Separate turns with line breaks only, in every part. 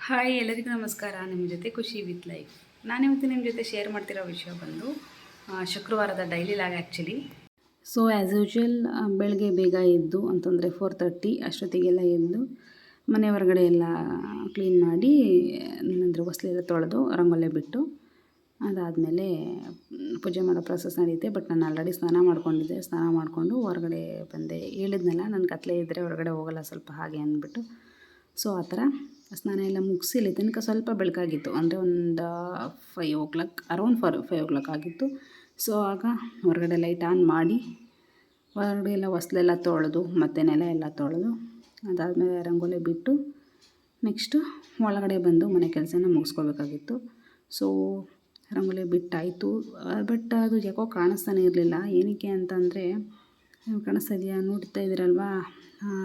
Hi ಎಲ್ಲರಿಗೂ ನಮಸ್ಕಾರ. ನಿಮ್ಮ ಜೊತೆ ಖುಷಿ ವಿತ್ ಲೈಫ್. ನಾನಿವತ್ತು ನಿಮ್ಮ ಜೊತೆ ಶೇರ್ ಮಾಡ್ತಿರೋ ವಿಷಯ ಬಂದು ಶುಕ್ರವಾರದ daily log actually. So as usual ಬೆಳಗ್ಗೆ ಬೇಗ ಎದ್ದು ಅಂತಂದರೆ 4:30 ಅಷ್ಟೊತ್ತಿಗೆಲ್ಲ ಎದ್ದು ಮನೆ ಹೊರಗಡೆ ಎಲ್ಲ ಕ್ಲೀನ್ ಮಾಡಿ ಅಂದರೆ ಹೊಸ್ಲೆಲ್ಲ ತೊಳೆದು ರಂಗೋಲೆ ಬಿಟ್ಟು ಅದಾದಮೇಲೆ ಪೂಜೆ ಮಾಡೋ ಪ್ರೊಸೆಸ್ ನಡೆಯುತ್ತೆ. ಬಟ್ ನಾನು ಆಲ್ರೆಡಿ ಸ್ನಾನ ಮಾಡ್ಕೊಂಡಿದ್ದೆ. ಸ್ನಾನ ಮಾಡಿಕೊಂಡು ಹೊರಗಡೆ ಬಂದೆ. ಹೇಳಿದ್ನಲ್ಲ ನನ್ನ ಕತ್ಲೆ ಇದ್ದರೆ ಹೊರಗಡೆ ಹೋಗಲ್ಲ ಸ್ವಲ್ಪ ಹಾಗೆ ಅಂದ್ಬಿಟ್ಟು. ಸೊ ಆ ಥರ ಸ್ನಾನ ಎಲ್ಲ ಮುಗಿಸಿ ಇಲ್ಲಿ ತನಕ ಸ್ವಲ್ಪ ಬೆಳಕಾಗಿತ್ತು, ಅಂದರೆ ಒಂದು 5 o'clock ಅರೌಂಡ್ 5 o'clock ಆಗಿತ್ತು. ಸೊ ಆಗ ಹೊರಗಡೆ ಲೈಟ್ ಆನ್ ಮಾಡಿ ಹೊರಗಡೆ ಎಲ್ಲ ಹೊಸ್ಲೆಲ್ಲ ತೊಳೆದು ಮತ್ತು ನೆಲ ಎಲ್ಲ ತೊಳೆದು ಅದಾದಮೇಲೆ ರಂಗೋಲಿ ಬಿಟ್ಟು ನೆಕ್ಸ್ಟು ಒಳಗಡೆ ಬಂದು ಮನೆ ಕೆಲಸನ ಮುಗಿಸ್ಕೋಬೇಕಾಗಿತ್ತು. ಸೊ ರಂಗೋಲಿ ಬಿಟ್ಟಾಯಿತು. ಬಟ್ ಅದು ಯಾಕೋ ಕಾಣಿಸ್ತಾನೆ ಇರಲಿಲ್ಲ. ಏನಕ್ಕೆ ಅಂತಂದರೆ, ಕಾಣಿಸ್ತಾ ಇದೆಯಾ ನೋಡ್ತಾ ಇದ್ದೀರಲ್ವಾ,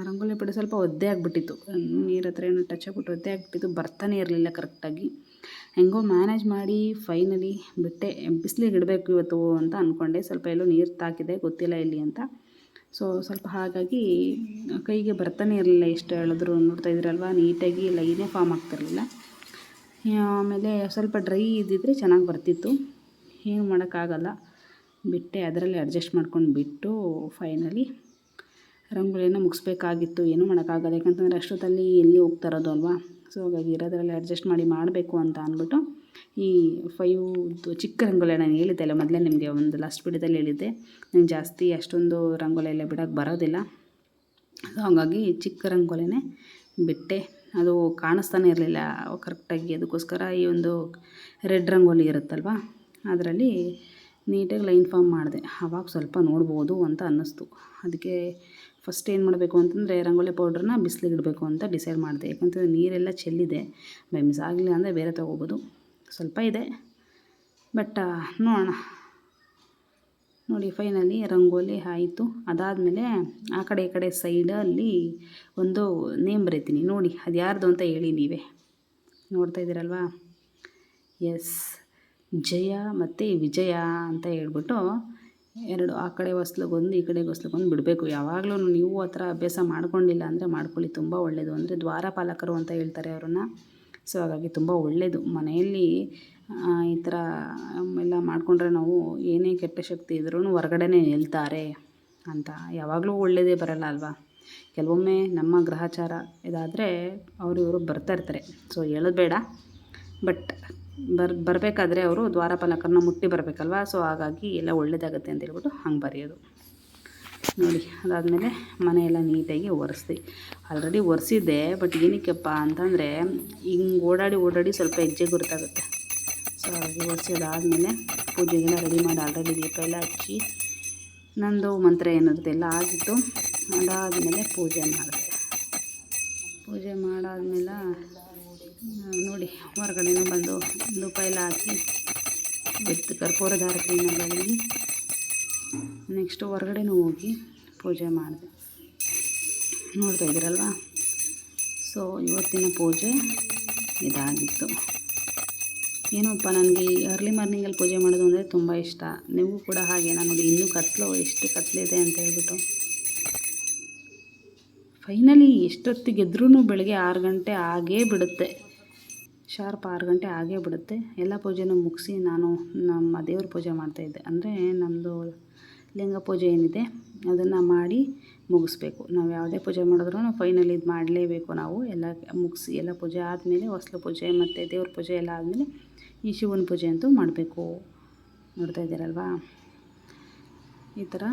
ರಂಗೋಲಿ ಬಿಟ್ಟು ಸ್ವಲ್ಪ ಒದ್ದೆ ಆಗಿಬಿಟ್ಟಿತ್ತು. ನೀರ ಹತ್ರ ಏನೋ ಟಚ್ ಆಗಿಬಿಟ್ಟು ಒದ್ದೆ ಆಗಿಬಿಟ್ಟಿತ್ತು. ಬರ್ತಾನೆ ಇರಲಿಲ್ಲ ಕರೆಕ್ಟಾಗಿ. ಹೆಂಗೋ ಮ್ಯಾನೇಜ್ ಮಾಡಿ ಫೈನಲಿ ಬಿಟ್ಟೆ. ಬಿಸಿಲಿಗೆ ಇಡಬೇಕು ಇವತ್ತು ಅಂತ ಅಂದ್ಕೊಂಡೆ. ಸ್ವಲ್ಪ ಎಲ್ಲೋ ನೀರು ತಾಕಿದೆ, ಗೊತ್ತಿಲ್ಲ ಎಲ್ಲಿ ಅಂತ. ಸೊ ಸ್ವಲ್ಪ ಹಾಗಾಗಿ ಕೈಗೆ ಬರ್ತಾನೆ ಇರಲಿಲ್ಲ. ಎಷ್ಟು ಹೇಳಿದ್ರು ನೋಡ್ತಾ ಇದ್ದೀರಲ್ವ, ನೀಟಾಗಿ ಲೈನೇ ಫಾರ್ಮ್ ಆಗ್ತಿರಲಿಲ್ಲ. ಆಮೇಲೆ ಸ್ವಲ್ಪ ಡ್ರೈ ಇದ್ದಿದ್ರೆ ಚೆನ್ನಾಗಿ ಬರ್ತಿತ್ತು. ಏನು ಮಾಡೋಕ್ಕಾಗಲ್ಲ, ಬಿಟ್ಟೆ. ಅದರಲ್ಲಿ ಅಡ್ಜಸ್ಟ್ ಮಾಡ್ಕೊಂಡು ಬಿಟ್ಟು ಫೈನಲಿ ರಂಗೋಲಿನ ಮುಗಿಸ್ಬೇಕಾಗಿತ್ತು. ಏನೂ ಮಾಡೋಕ್ಕಾಗಲ್ಲ, ಯಾಕಂತಂದರೆ ಅಷ್ಟೊತ್ತಲ್ಲಿ ಎಲ್ಲಿ ಹೋಗ್ತಾ ಇರೋದು ಅಲ್ವಾ. ಸೊ ಹಾಗಾಗಿ ಇರೋದ್ರಲ್ಲಿ ಅಡ್ಜಸ್ಟ್ ಮಾಡಿ ಮಾಡಬೇಕು ಅಂತ ಅಂದ್ಬಿಟ್ಟು ಈ 5 ಚಿಕ್ಕ ರಂಗೋಲಿ, ನಾನು ಹೇಳಿದ್ದೆ ಅಲ್ಲ ಮೊದಲೇ ನಿಮಗೆ ಒಂದು ಲಾಸ್ಟ್ ವಿಡಿಯೋದಲ್ಲಿ ಹೇಳಿದ್ದೆ, ನಂಗೆ ಜಾಸ್ತಿ ಅಷ್ಟೊಂದು ರಂಗೋಲಿ ಎಲ್ಲ ಬಿಡೋಕ್ಕೆ ಬರೋದಿಲ್ಲ. ಸೊ ಹಾಗಾಗಿ ಚಿಕ್ಕ ರಂಗೋಲಿನೇ ಬಿಟ್ಟೆ. ಅದು ಕಾಣಿಸ್ತಾನೆ ಇರಲಿಲ್ಲ ಕರೆಕ್ಟಾಗಿ. ಅದಕ್ಕೋಸ್ಕರ ಈ ಒಂದು ರೆಡ್ ರಂಗೋಲಿ ಇರುತ್ತಲ್ವ, ಅದರಲ್ಲಿ ನೀಟಾಗಿ ಲೈನ್ ಫಾರ್ಮ್ ಮಾಡಿದೆ. ಆವಾಗ ಸ್ವಲ್ಪ ನೋಡ್ಬೋದು ಅಂತ ಅನ್ನಿಸ್ತು. ಅದಕ್ಕೆ ಫಸ್ಟ್ ಏನು ಮಾಡಬೇಕು ಅಂತಂದರೆ ರಂಗೋಲಿ ಪೌಡ್ರನ್ನ ಬಿಸಿಲಿಗೆ ಇಡಬೇಕು ಅಂತ ಡಿಸೈಡ್ ಮಾಡಿದೆ. ಯಾಕಂತಂದರೆ ನೀರೆಲ್ಲ ಚೆಲ್ಲಿದೆ. ಬೈ ಮಿಸ್ ಆಗಲಿಲ್ಲ ಅಂದರೆ ಬೇರೆ ತೊಗೋಬೋದು. ಸ್ವಲ್ಪ ಇದೆ, ಬಟ್ ನೋಡೋಣ. ನೋಡಿ ಫೈನಲಿ ರಂಗೋಲಿ ಆಯಿತು. ಅದಾದಮೇಲೆ ಆ ಕಡೆ ಈ ಕಡೆ ಸೈಡಲ್ಲಿ ಒಂದು ನೇಮ್ ಬರೀತೀನಿ ನೋಡಿ, ಅದು ಯಾರ್ದು ಅಂತ ಹೇಳಿ ನೀವೇ. ನೋಡ್ತಾ ಇದ್ದೀರಲ್ವಾ, ಎಸ್, ಜಯ ಮತ್ತು ವಿಜಯ ಅಂತ ಹೇಳ್ಬಿಟ್ಟು ಎರಡು, ಆ ಕಡೆ ಹೊಸ್ಲಿಗೊಂದು ಈ ಕಡೆ ಹೊಸ್ಲಿಗೊಂದು ಬಿಡಬೇಕು. ಯಾವಾಗಲೂ ನೀವು ಆ ಥರ ಅಭ್ಯಾಸ ಮಾಡ್ಕೊಂಡಿಲ್ಲ ಅಂದರೆ ಮಾಡ್ಕೊಳ್ಳಿ, ತುಂಬ ಒಳ್ಳೆಯದು. ಅಂದರೆ ದ್ವಾರಪಾಲಕರು ಅಂತ ಹೇಳ್ತಾರೆ ಅವರನ್ನು. ಸೊ ಹಾಗಾಗಿ ತುಂಬ ಒಳ್ಳೆಯದು. ಮನೆಯಲ್ಲಿ ಈ ಥರ ಎಲ್ಲ ಮಾಡಿಕೊಂಡ್ರೆ ನಾವು ಏನೇ ಕೆಟ್ಟ ಶಕ್ತಿ ಇದ್ರೂ ಹೊರಗಡೆನೇ ನಿಲ್ತಾರೆ ಅಂತ. ಯಾವಾಗಲೂ ಒಳ್ಳೆಯದೇ ಬರಲ್ಲ ಅಲ್ವಾ. ಕೆಲವೊಮ್ಮೆ ನಮ್ಮ ಗ್ರಹಚಾರ ಇದಾದರೆ ಇವರು ಬರ್ತಾ ಇರ್ತಾರೆ. ಸೊ ಹೇಳೋದು ಬೇಡ, ಬಟ್ ಬರಬೇಕಾದ್ರೆ ಅವರು ದ್ವಾರಪಾಲಕರನ್ನ ಮುಟ್ಟಿ ಬರಬೇಕಲ್ವ. ಸೊ ಹಾಗಾಗಿ ಎಲ್ಲ ಒಳ್ಳೆಯದಾಗುತ್ತೆ ಅಂತ ಹೇಳ್ಬಿಟ್ಟು ಹಂಗೆ ಬರೆಯೋದು ನೋಡಿ. ಅದಾದಮೇಲೆ ಮನೆಯೆಲ್ಲ ನೀಟಾಗಿ ಒರೆಸ್ದೆ. ಆಲ್ರೆಡಿ ಒರೆಸಿದ್ದೆ, ಬಟ್ ಏನಕ್ಕಪ್ಪ ಅಂತಂದರೆ ಹಿಂಗೆ ಓಡಾಡಿ ಸ್ವಲ್ಪ ಹೆಜ್ಜೆ ಗುರುತಾಗುತ್ತೆ. ಸೊ ಹಾಗೆ ಒರೆಸಿದಾದಮೇಲೆ ಪೂಜೆಗೆಲ್ಲ ರೆಡಿ ಮಾಡಿ ಆಲ್ರೆಡಿ ದೀಪ ಎಲ್ಲ ಹಚ್ಚಿ ನಂದು ಮಂತ್ರ ಏನಿರುತ್ತೆ ಎಲ್ಲ ಆಗಿತ್ತು. ಅದಾದಮೇಲೆ ಪೂಜೆ ಮಾಡಿದೆ. ಪೂಜೆ ಮಾಡಾದ್ಮೇಲೆ ನೋಡಿ ಹೊರಗಡೆನೂ ಬಂದು ಧೂಪ ಎಲ್ಲ ಹಾಕಿ ಬೆತ್ತು ಕರ್ಪೂರದ ಆರತಿಯನ್ನು ಬೆಳಗಿ ನೆಕ್ಸ್ಟು ಹೊರಗಡೆನೂ ಹೋಗಿ ಪೂಜೆ ಮಾಡಿದೆ. ನೋಡ್ತಾ ಇದ್ದೀರಲ್ವ. ಸೊ ಇವತ್ತಿನ ಪೂಜೆ ಇದಾಗಿತ್ತು. ಏನಪ್ಪ, ನನಗೆ ಅರ್ಲಿ ಮಾರ್ನಿಂಗಲ್ಲಿ ಪೂಜೆ ಮಾಡೋದು ಅಂದರೆ ತುಂಬ ಇಷ್ಟ. ನೀವು ಕೂಡ ಹಾಗೆ. ನಾನು ನೋಡಿ ಇನ್ನೂ ಎಷ್ಟು ಕತ್ಲಿದೆ ಅಂತ ಹೇಳ್ಬಿಟ್ಟು ಫೈನಲಿ ಎಷ್ಟೊತ್ತಿಗೆದ್ರೂ ಬೆಳಗ್ಗೆ 6 ಗಂಟೆ ಆಗೇ ಬಿಡುತ್ತೆ. ಶಾರ್ಪ್ 6 ಗಂಟೆ ಆಗೇ ಬಿಡುತ್ತೆ. ಎಲ್ಲ ಪೂಜೆನೂ ಮುಗಿಸಿ ನಾನು ನಮ್ಮ ದೇವ್ರ ಪೂಜೆ ಮಾಡ್ತಾಯಿದ್ದೆ. ಅಂದರೆ ನಮ್ಮದು ಲಿಂಗ ಪೂಜೆ ಏನಿದೆ ಅದನ್ನು ಮಾಡಿ ಮುಗಿಸ್ಬೇಕು. ನಾವು ಯಾವುದೇ ಪೂಜೆ ಮಾಡಿದ್ರೂ ಫೈನಲಿ ಇದು ಮಾಡಲೇಬೇಕು ನಾವು. ಎಲ್ಲ ಮುಗಿಸಿ ಎಲ್ಲ ಪೂಜೆ ಆದಮೇಲೆ ಹೊಸ್ಲು ಪೂಜೆ ಮತ್ತು ದೇವ್ರ ಪೂಜೆ ಎಲ್ಲ ಆದಮೇಲೆ ಈ ಶಿವನ ಪೂಜೆ ಅಂತೂ ಮಾಡಬೇಕು. ನೋಡ್ತಾ ಇದ್ದೀರಲ್ವಾ, ಈ ಥರ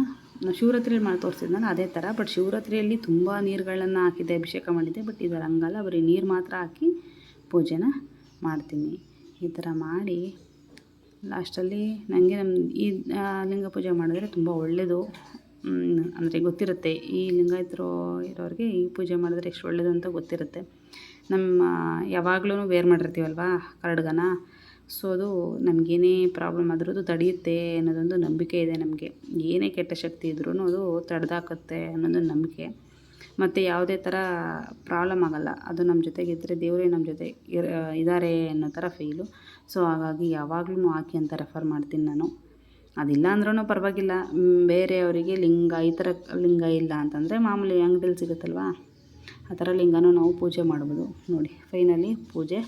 ನಾವು ಶಿವರಾತ್ರಿಯಲ್ಲಿ ಮಾಡಿ ತೋರಿಸಿದ್ನಲ್ಲ ಅದೇ ಥರ. ಬಟ್ ಶಿವರಾತ್ರಿಯಲ್ಲಿ ತುಂಬ ನೀರುಗಳನ್ನು ಹಾಕಿದ್ದೆ, ಅಭಿಷೇಕ ಮಾಡಿದ್ದೆ. ಬಟ್ ಇದರ ಹಂಗಲ್ಲ, ಬರೀ ನೀರು ಮಾತ್ರ ಹಾಕಿ ಪೂಜೆನ ಮಾಡ್ತೀನಿ. ಈ ಥರ ಮಾಡಿ ಲಾಸ್ಟಲ್ಲಿ ನನಗೆ ಈ ಲಿಂಗ ಪೂಜೆ ಮಾಡಿದ್ರೆ ತುಂಬ ಒಳ್ಳೆಯದು. ಅಂದರೆ ಗೊತ್ತಿರುತ್ತೆ, ಈ ಲಿಂಗಾಯತರು ಇರೋರಿಗೆ ಈ ಪೂಜೆ ಮಾಡಿದ್ರೆ ಎಷ್ಟು ಒಳ್ಳೆಯದು ಅಂತ ಗೊತ್ತಿರುತ್ತೆ. ನಮ್ಮ ಯಾವಾಗಲೂ ವೇರ್ ಮಾಡಿರ್ತೀವಲ್ವಾ ಕರಡ್ಗನ. ಸೊ ಅದು ನಮಗೇನೇ ಪ್ರಾಬ್ಲಮ್ ಆದರೂ ಅದು ತಡೆಯುತ್ತೆ ಅನ್ನೋದೊಂದು ನಂಬಿಕೆ ಇದೆ ನಮಗೆ. ಏನೇ ಕೆಟ್ಟ ಶಕ್ತಿ ಇದ್ರೂ ಅದು ತಡೆದಾಕುತ್ತೆ ಅನ್ನೋದು ನಂಬಿಕೆ. ಮತ್ತು ಯಾವುದೇ ಥರ ಪ್ರಾಬ್ಲಮ್ ಆಗೋಲ್ಲ. ಅದು ನಮ್ಮ ಜೊತೆಗಿದ್ದರೆ ದೇವರೇ ನಮ್ಮ ಜೊತೆ ಇದ್ದಾರೆ ಅನ್ನೋ ಥರ ಫೀಲು. ಸೊ ಹಾಗಾಗಿ ಯಾವಾಗಲೂ ಹಾಕಿ ಅಂತ ರೆಫರ್ ಮಾಡ್ತೀನಿ ನಾನು. ಅದಿಲ್ಲ ಅಂದ್ರೂ ಪರವಾಗಿಲ್ಲ. ಬೇರೆಯವರಿಗೆ ಲಿಂಗ ಈ ಥರ ಲಿಂಗ ಇಲ್ಲ ಅಂತಂದರೆ ಮಾಮೂಲಿ ಅಂಗಡಿಯಲ್ಲಿ ಸಿಗುತ್ತಲ್ವ, ಆ ಥರ ಲಿಂಗನೂ ನಾವು ಪೂಜೆ ಮಾಡ್ಬೋದು. ನೋಡಿ ಫೈನಲಿ ಪೂಜೆ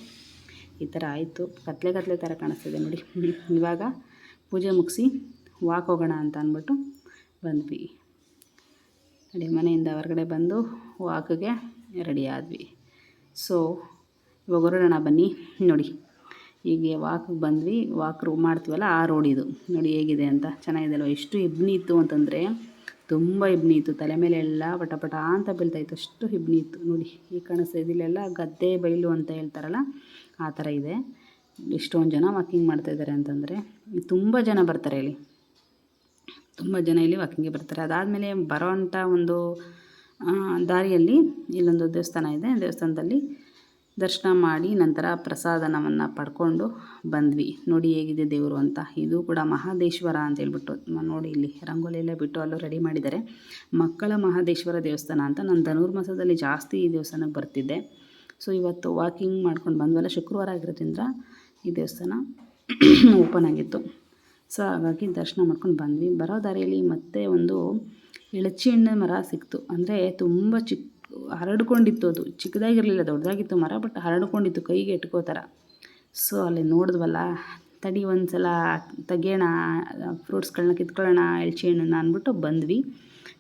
ಈ ಥರ ಆಯಿತು. ಕತ್ಲೆ ಥರ ಕಾಣಿಸ್ತಿದೆ ನೋಡಿ. ಇವಾಗ ಪೂಜೆ ಮುಗಿಸಿ ವಾಕ್ ಹೋಗೋಣ ಅಂತ ಅಂದ್ಬಿಟ್ಟು ಬಂದ್ವಿ. ನೋಡಿ ಮನೆಯಿಂದ ಹೊರಗಡೆ ಬಂದು ವಾಕಿಗೆ ರೆಡಿ ಆದ್ವಿ. ಸೊ ಇವಾಗ ಹೊರಡೋಣ ಬನ್ನಿ. ನೋಡಿ ಹೀಗೆ ವಾಕಿಗೆ ಬಂದ್ವಿ. ವಾಕ್ ಮಾಡ್ತೀವಲ್ಲ ಆ ರೋಡ್ ಇದು. ನೋಡಿ ಹೇಗಿದೆ ಅಂತ, ಚೆನ್ನಾಗಿದೆ ಅಲ್ವ. ಎಷ್ಟು ಇಬ್ನಿ ಇತ್ತು ಅಂತಂದರೆ ತುಂಬ ಇಬ್ನಿ ಇತ್ತು. ತಲೆ ಮೇಲೆ ಎಲ್ಲ ಪಟ ಅಂತ ಬೀಳ್ತಾಯಿತ್ತು, ಅಷ್ಟು ಇಬ್ನಿ ಇತ್ತು. ನೋಡಿ ಈಗ ಕಾಣಿಸ್ತಾ ಇದಿಲ್ಲೆಲ್ಲ ಗದ್ದೆ ಬೈಲು ಅಂತ ಹೇಳ್ತಾರಲ್ಲ ಆ ಥರ ಇದೆ. ಎಷ್ಟೊಂದು ಜನ ವಾಕಿಂಗ್ ಮಾಡ್ತಾಯಿದ್ದಾರೆ ಅಂತಂದರೆ ತುಂಬ ಜನ ಬರ್ತಾರೆ ಇಲ್ಲಿ, ತುಂಬ ಜನ ಇಲ್ಲಿ ವಾಕಿಂಗ್ಗೆ ಬರ್ತಾರೆ. ಅದಾದಮೇಲೆ ಬರೋವಂಥ ಒಂದು ದಾರಿಯಲ್ಲಿ ಇಲ್ಲೊಂದು ದೇವಸ್ಥಾನ ಇದೆ. ದೇವಸ್ಥಾನದಲ್ಲಿ ದರ್ಶನ ಮಾಡಿ ನಂತರ ಪ್ರಸಾದನವನ್ನು ಪಡ್ಕೊಂಡು ಬಂದ್ವಿ. ನೋಡಿ ಹೇಗಿದೆ ದೇವರು ಅಂತ. ಇದು ಕೂಡ ಮಹದೇಶ್ವರ ಅಂತ ಹೇಳ್ಬಿಟ್ಟು ನೋಡಿ ಇಲ್ಲಿ ರಂಗೋಲಿ ಎಲ್ಲ ಬಿಟ್ಟು ಅಲ್ಲೂ ರೆಡಿ ಮಾಡಿದ್ದಾರೆ. ಮಕ್ಕಳ ಮಹದೇಶ್ವರ ದೇವಸ್ಥಾನ ಅಂತ. ನಾನು ಧನುರ್ಮಾಸದಲ್ಲಿ ಜಾಸ್ತಿ ಈ ದೇವಸ್ಥಾನಕ್ಕೆ ಬರ್ತಿದ್ದೆ. ಸೊ ಇವತ್ತು ವಾಕಿಂಗ್ ಮಾಡ್ಕೊಂಡು ಬಂದ್ವಲ್ಲ, ಶುಕ್ರವಾರ ಆಗಿರೋದ್ರಿಂದ ಈ ದೇವಸ್ಥಾನ ಓಪನ್ ಆಗಿತ್ತು. ಸೊ ಹಾಗಾಗಿ ದರ್ಶನ ಮಾಡ್ಕೊಂಡು ಬಂದ್ವಿ. ಬರೋ ದಾರಿಯಲ್ಲಿ ಮತ್ತೆ ಒಂದು ಎಳಚಿ ಹಣ್ಣಿನ ಮರ ಸಿಕ್ತು. ಅಂದರೆ ತುಂಬ ಹರಡ್ಕೊಂಡಿತ್ತು. ಅದು ಚಿಕ್ಕದಾಗಿರಲಿಲ್ಲ, ದೊಡ್ಡದಾಗಿತ್ತು ಮರ, ಬಟ್ ಹರಡ್ಕೊಂಡಿತ್ತು, ಕೈಗೆ ಎಟ್ಕೋ ಥರ. ಸೊ ಅಲ್ಲಿ ನೋಡಿದ್ವಲ್ಲ, ತಡಿ ಒಂದು ಸಲ ತೆಗಿಯೋಣ, ಫ್ರೂಟ್ಸ್ಗಳನ್ನ ಕಿತ್ಕೊಳ್ಳೋಣ, ಎಳಚಿ ಹಣ್ಣನ್ನು ಅಂದ್ಬಿಟ್ಟು ಬಂದ್ವಿ.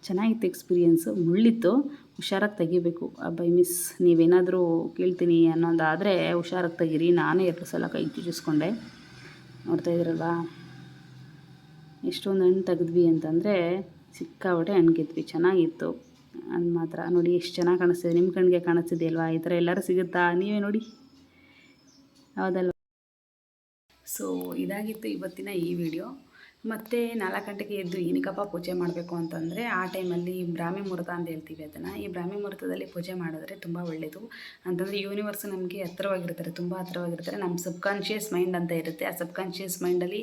ಚೆನ್ನಾಗಿತ್ತು ಎಕ್ಸ್ಪೀರಿಯೆನ್ಸು. ಮುಳ್ಳಿತ್ತು, ಹುಷಾರಾಗಿ ತೆಗಿಬೇಕು. ಬೈ ಮಿಸ್ ನೀವೇನಾದರೂ ಕೇಳ್ತೀನಿ ಅನ್ನೋದಾದರೆ ಹುಷಾರಾಗಿ ತೆಗೀರಿ. ನಾನೇ 2 ಸಲ ಕೈ ಚುಚ್ಚಿಸ್ಕೊಂಡೆ. ನೋಡ್ತಾ ಇದ್ದೀರಲ್ವಾ ಎಷ್ಟೊಂದು ಹಣ್ಣು ತೆಗೆದ್ವಿ ಅಂತಂದರೆ ಸಿಕ್ಕಾಬಿಟ್ಟೆ ಹಣ್ಣು ಕಿತ್ವಿ. ಚೆನ್ನಾಗಿತ್ತು ಅದು ಮಾತ್ರ. ನೋಡಿ ಎಷ್ಟು ಚೆನ್ನಾಗಿ ಕಾಣಿಸ್ತಿದೆ, ನಿಮ್ಮ ಕಣ್ಣಿಗೆ ಕಾಣಿಸ್ತಿದೆಯಲ್ವಾ? ಈ ಥರ ಎಲ್ಲರೂ ಸಿಗುತ್ತಾ? ನೀವೇ ನೋಡಿ, ಹೌದಲ್ವ? ಸೊ ಇದಾಗಿತ್ತು ಇವತ್ತಿನ ಈ ವಿಡಿಯೋ. ಮತ್ತು 4 ಗಂಟೆಗೆ ಎದ್ದು ಏನಕ್ಕಪ್ಪ ಪೂಜೆ ಮಾಡಬೇಕು ಅಂತಂದರೆ, ಆ ಟೈಮಲ್ಲಿ ಬ್ರಾಹ್ಮಿ ಮುಹೂರ್ತ ಅಂತ ಹೇಳ್ತೀವಿ ಅದನ್ನು. ಈ ಬ್ರಾಹ್ಮಿ ಮುಹೂರ್ತದಲ್ಲಿ ಪೂಜೆ ಮಾಡಿದ್ರೆ ತುಂಬ ಒಳ್ಳೆಯದು. ಅಂತಂದರೆ ಯೂನಿವರ್ಸ್ ನಮಗೆ ಹತ್ತಿರವಾಗಿರ್ತಾರೆ, ತುಂಬ ಹತ್ತಿರವಾಗಿರ್ತಾರೆ. ನಮ್ಮ ಸಬ್ಕಾನ್ಷಿಯಸ್ ಮೈಂಡ್ ಅಂತ ಇರುತ್ತೆ. ಆ ಸಬ್ಕಾನ್ಷಿಯಸ್ ಮೈಂಡಲ್ಲಿ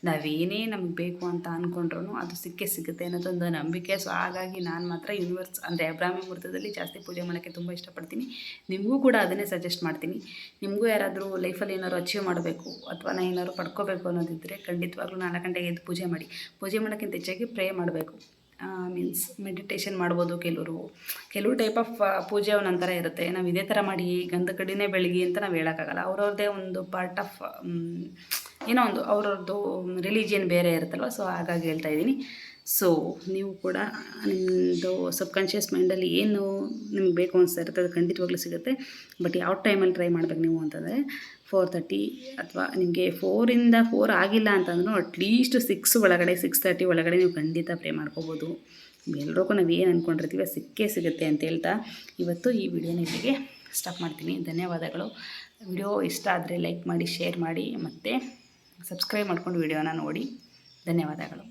ನಾವೇನೇ ನಮಗೆ ಬೇಕು ಅಂತ ಅಂದ್ಕೊಂಡ್ರೂ ಅದು ಸಿಗುತ್ತೆ ಅನ್ನೋದೊಂದು ನಂಬಿಕೆ. ಸೊ ಹಾಗಾಗಿ ನಾನು ಮಾತ್ರ ಯೂನಿವರ್ಸ್ ಅಂದರೆ ಬ್ರಾಹ್ಮಿ ಮುಹೂರ್ತದಲ್ಲಿ ಜಾಸ್ತಿ ಪೂಜೆ ಮಾಡೋಕ್ಕೆ ತುಂಬ ಇಷ್ಟಪಡ್ತೀನಿ. ನಿಮಗೂ ಕೂಡ ಅದನ್ನೇ ಸಜೆಸ್ಟ್ ಮಾಡ್ತೀನಿ. ನಿಮಗೂ ಯಾರಾದರೂ ಲೈಫಲ್ಲಿ ಏನಾದ್ರು ಅಚೀವ್ ಮಾಡಬೇಕು ಅಥವಾ ನಾನು ಏನಾದ್ರು ಪಡ್ಕೋಬೇಕು ಅನ್ನೋದಿದ್ದರೆ ಖಂಡಿತವಾಗ್ಲೂ 4 ಗಂಟೆಗೆ ಎದ್ದು ಪೂಜೆ ಮಾಡಿ. ಪೂಜೆ ಮಾಡೋಕ್ಕಿಂತ ಹೆಚ್ಚಾಗಿ ಪ್ರೇ ಮಾಡಬೇಕು. ಮೀನ್ಸ್ ಮೆಡಿಟೇಷನ್ ಮಾಡ್ಬೋದು. ಕೆಲವು ಟೈಪ್ ಆಫ್ ಪೂಜೆ ಒಂದೊಂಥರ ಇರುತ್ತೆ. ನಾವು ಇದೇ ಥರ ಮಾಡಿ ಗಂಧ ಕಡಿನೇ ಬೆಳಗಿ ಅಂತ ನಾವು ಹೇಳೋಕ್ಕಾಗಲ್ಲ. ಅವ್ರವ್ರದ್ದೇ ಒಂದು ಪಾರ್ಟ್ ಆಫ್ ಏನೋ ಒಂದು ಅವ್ರವ್ರದ್ದು ರಿಲಿಜಿಯನ್ ಬೇರೆ ಇರುತ್ತಲ್ವ. ಸೊ ಹಾಗಾಗಿ ಹೇಳ್ತಾ ಇದ್ದೀನಿ. ಸೊ ನೀವು ಕೂಡ ನಿಮ್ಮದು ಸಬ್ಕಾನ್ಷಿಯಸ್ ಮೈಂಡಲ್ಲಿ ಏನು ನಿಮ್ಗೆ ಬೇಕು ಅನಿಸ್ತಾ ಇರುತ್ತೆ ಅದು ಖಂಡಿತವಾಗ್ಲೂ ಸಿಗುತ್ತೆ. ಬಟ್ ಯಾವ ಟೈಮಲ್ಲಿ ಟ್ರೈ ಮಾಡ್ಬೇಕು ನೀವು ಅಂತಂದರೆ 4:30 ಅಥವಾ ನಿಮಗೆ 4 ಆಗಿಲ್ಲ ಅಂತಂದ್ರೂ ಅಟ್ಲೀಸ್ಟ್ 6 ಒಳಗಡೆ 6:30 ಒಳಗಡೆ ನೀವು ಖಂಡಿತ ಪ್ರೇ ಮಾಡ್ಕೋಬೋದು. ಎಲ್ರಿಗೂ ನಾವು ಏನು ಅಂದ್ಕೊಂಡಿರ್ತೀವಿ ಸಿಗುತ್ತೆ ಅಂತ ಹೇಳ್ತಾ ಇವತ್ತು ಈ ವಿಡಿಯೋನ ಇಲ್ಲಿಗೆ ಸ್ಟಾಪ್ ಮಾಡ್ತೀನಿ. ಧನ್ಯವಾದಗಳು. ವಿಡಿಯೋ ಇಷ್ಟ ಆದರೆ ಲೈಕ್ ಮಾಡಿ, ಶೇರ್ ಮಾಡಿ ಮತ್ತು ಸಬ್ಸ್ಕ್ರೈಬ್ ಮಾಡ್ಕೊಂಡು ವಿಡಿಯೋನ ನೋಡಿ. ಧನ್ಯವಾದಗಳು.